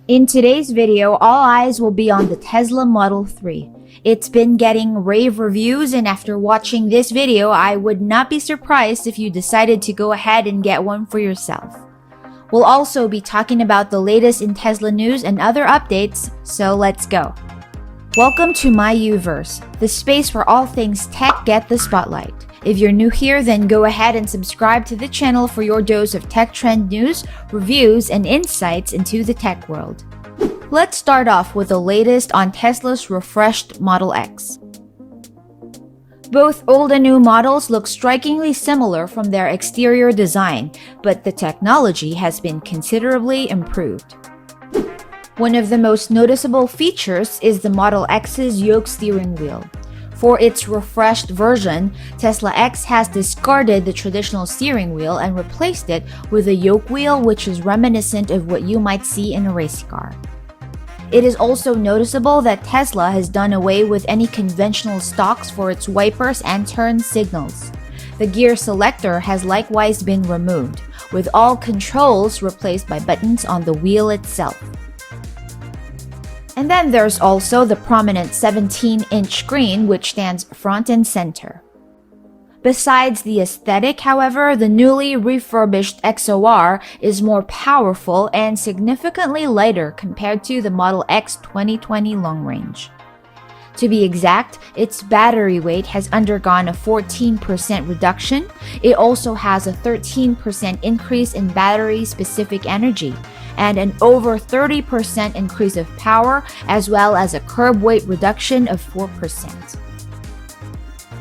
In today's video, all eyes will be on the Tesla Model 3. It's been getting rave reviews, and after watching this video, I would not be surprised if you decided to go ahead and get one for yourself. We'll also be talking about the latest in Tesla news and other updates, so let's go. Welcome to my Uverse, the space where all things tech get the spotlight. If you're new here, then go ahead and subscribe to the channel for your dose of tech trend news, reviews, and insights into the tech world. Let's start off with the latest on Tesla's refreshed Model X. Both old and new models look strikingly similar from their exterior design, but the technology has been considerably improved. One of the most noticeable features is the Model X's yoke steering wheel. For its refreshed version, Tesla X has discarded the traditional steering wheel and replaced it with a yoke wheel which is reminiscent of what you might see in a race car. It is also noticeable that Tesla has done away with any conventional stalks for its wipers and turn signals. The gear selector has likewise been removed, with all controls replaced by buttons on the wheel itself. And then there's also the prominent 17-inch screen which stands front and center. Besides the aesthetic, however, the newly refurbished XOR is more powerful and significantly lighter compared to the Model X 2020 long range. To be exact, its battery weight has undergone a 14% reduction. It also has a 13% increase in battery-specific energy, and an over 30% increase of power, as well as a curb weight reduction of 4%.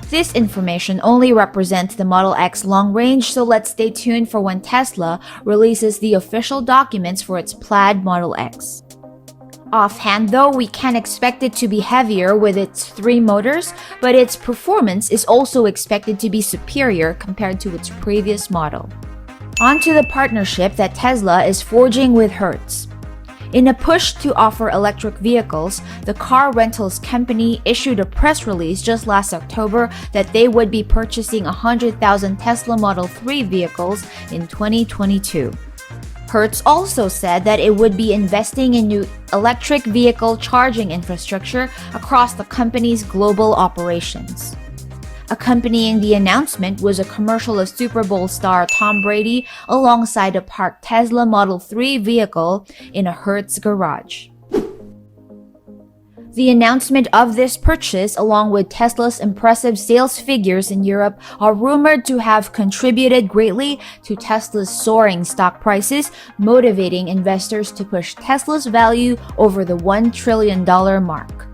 This information only represents the Model X long range, so let's stay tuned for when Tesla releases the official documents for its Plaid Model X. Offhand though, we can expect it to be heavier with its 3 motors, but its performance is also expected to be superior compared to its previous model. On to the partnership that Tesla is forging with Hertz. In a push to offer electric vehicles, the car rentals company issued a press release just last October that they would be purchasing 100,000 Tesla Model 3 vehicles in 2022. Hertz also said that it would be investing in new electric vehicle charging infrastructure across the company's global operations. Accompanying the announcement was a commercial of Super Bowl star Tom Brady alongside a parked Tesla Model 3 vehicle in a Hertz garage. The announcement of this purchase, along with Tesla's impressive sales figures in Europe, are rumored to have contributed greatly to Tesla's soaring stock prices, motivating investors to push Tesla's value over the $1 trillion mark.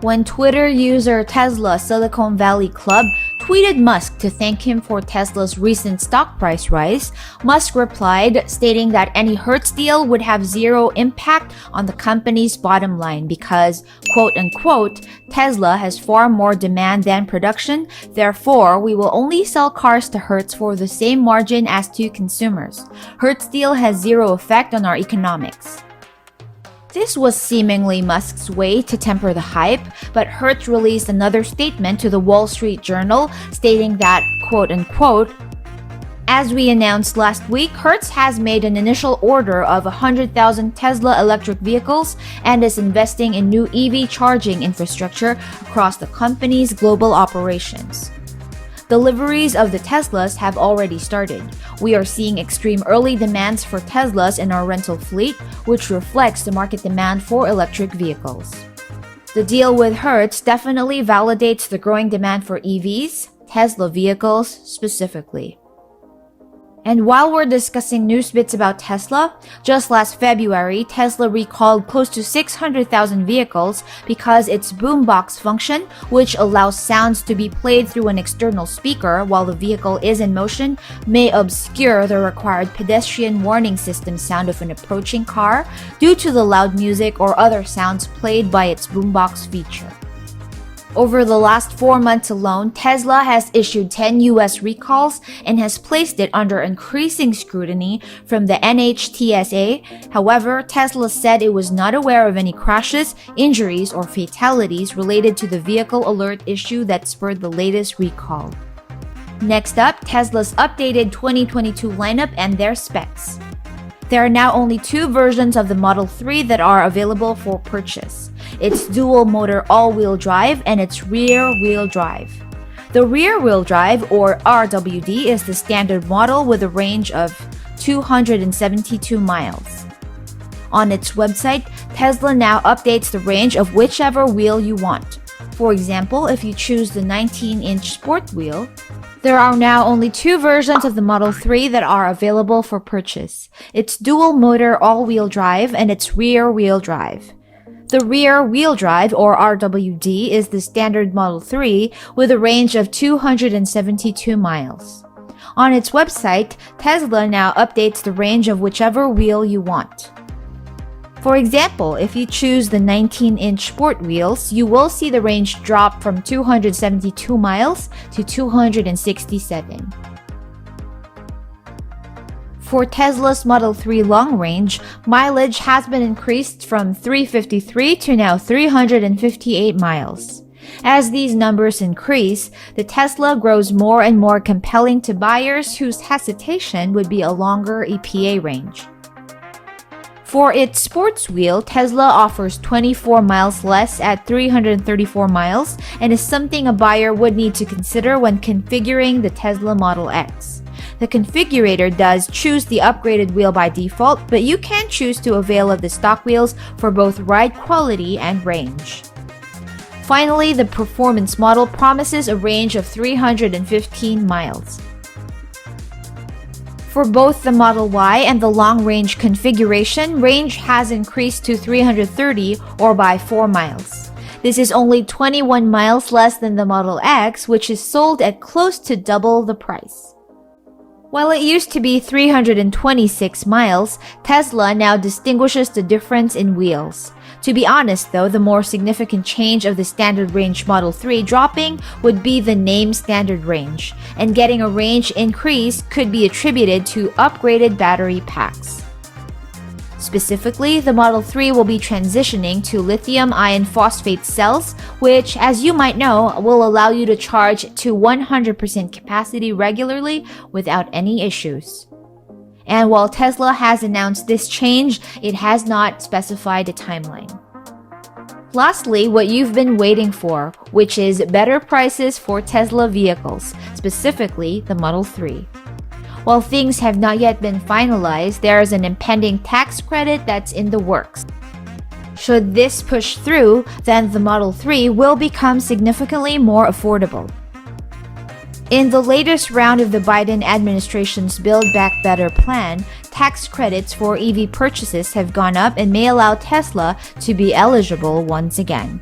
When Twitter user Tesla Silicon Valley Club tweeted Musk to thank him for Tesla's recent stock price rise, Musk replied, stating that any Hertz deal would have zero impact on the company's bottom line because, quote-unquote, Tesla has far more demand than production, therefore we will only sell cars to Hertz for the same margin as to consumers. Hertz deal has zero effect on our economics. This was seemingly Musk's way to temper the hype, but Hertz released another statement to the Wall Street Journal stating that, quote-unquote, as we announced last week, Hertz has made an initial order of 100,000 Tesla electric vehicles and is investing in new EV charging infrastructure across the company's global operations. Deliveries of the Teslas have already started. We are seeing extreme early demands for Teslas in our rental fleet, which reflects the market demand for electric vehicles. The deal with Hertz definitely validates the growing demand for EVs, Tesla vehicles specifically. And while we're discussing news bits about Tesla, just last February, Tesla recalled close to 600,000 vehicles because its boombox function, which allows sounds to be played through an external speaker while the vehicle is in motion, may obscure the required pedestrian warning system sound of an approaching car due to the loud music or other sounds played by its boombox feature. Over the last 4 months alone, Tesla has issued 10 US recalls and has placed it under increasing scrutiny from the NHTSA. However, Tesla said it was not aware of any crashes, injuries, or fatalities related to the vehicle alert issue that spurred the latest recall. Next up, Tesla's updated 2022 lineup and their specs. There are now only two versions of the Model 3 that are available for purchase. Its dual-motor all-wheel drive and its rear-wheel drive. The rear-wheel drive, or RWD, is the standard model with a range of 272 miles. On its website, Tesla now updates the range of whichever wheel you want. For example, if you choose the 19-inch sport wheel, there are now only two versions of the Model 3 that are available for purchase. Its dual-motor all-wheel drive and its rear-wheel drive. The rear-wheel drive, or RWD, is the standard Model 3 with a range of 272 miles. On its website, Tesla now updates the range of whichever wheel you want. For example, if you choose the 19-inch sport wheels, you will see the range drop from 272 miles to 267. For Tesla's Model 3 long range, mileage has been increased from 353 to now 358 miles. As these numbers increase, the Tesla grows more and more compelling to buyers whose hesitation would be a longer EPA range. For its sports wheel, Tesla offers 24 miles less at 334 miles and is something a buyer would need to consider when configuring the Tesla Model X. The configurator does choose the upgraded wheel by default, but you can choose to avail of the stock wheels for both ride quality and range. Finally, the performance model promises a range of 315 miles. For both the Model Y and the long-range configuration, range has increased to 330 or by 4 miles. This is only 21 miles less than the Model X, which is sold at close to double the price. While it used to be 326 miles, Tesla now distinguishes the difference in wheels. To be honest though, the more significant change of the standard range Model 3 dropping would be the name standard range, and getting a range increase could be attributed to upgraded battery packs. Specifically, the Model 3 will be transitioning to lithium iron phosphate cells, which, as you might know, will allow you to charge to 100% capacity regularly without any issues. And while Tesla has announced this change, it has not specified a timeline. Lastly, what you've been waiting for, which is better prices for Tesla vehicles, specifically the Model 3. While things have not yet been finalized, there is an impending tax credit that's in the works. Should this push through, then the Model 3 will become significantly more affordable. In the latest round of the Biden administration's Build Back Better plan, tax credits for EV purchases have gone up and may allow Tesla to be eligible once again.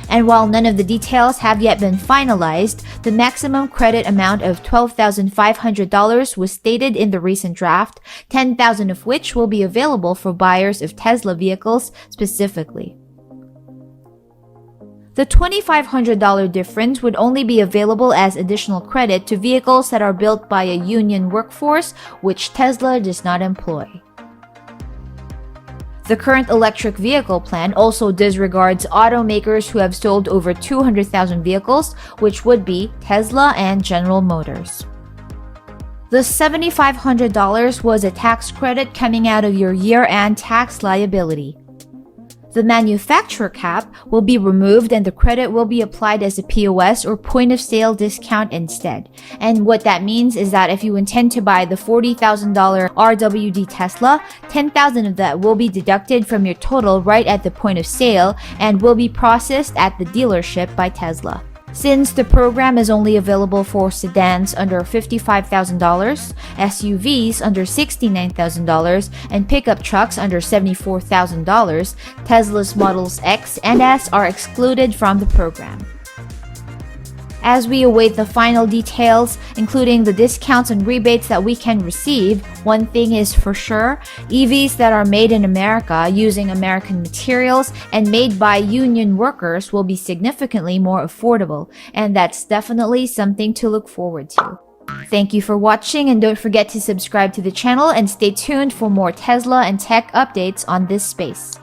And while none of the details have yet been finalized, the maximum credit amount of $12,500 was stated in the recent draft, $10,000 of which will be available for buyers of Tesla vehicles specifically. The $2,500 difference would only be available as additional credit to vehicles that are built by a union workforce, which Tesla does not employ. The current electric vehicle plan also disregards automakers who have sold over 200,000 vehicles, which would be Tesla and General Motors. The $7,500 was a tax credit coming out of your year-end tax liability. The manufacturer cap will be removed and the credit will be applied as a POS or point of sale discount instead. And what that means is that if you intend to buy the $40,000 RWD Tesla, $10,000 of that will be deducted from your total right at the point of sale and will be processed at the dealership by Tesla. Since the program is only available for sedans under $55,000, SUVs under $69,000, and pickup trucks under $74,000, Tesla's Models X and S are excluded from the program. As we await the final details, including the discounts and rebates that we can receive, one thing is for sure, EVs that are made in America using American materials and made by union workers will be significantly more affordable, and that's definitely something to look forward to. Thank you for watching, and don't forget to subscribe to the channel and stay tuned for more Tesla and tech updates on this space.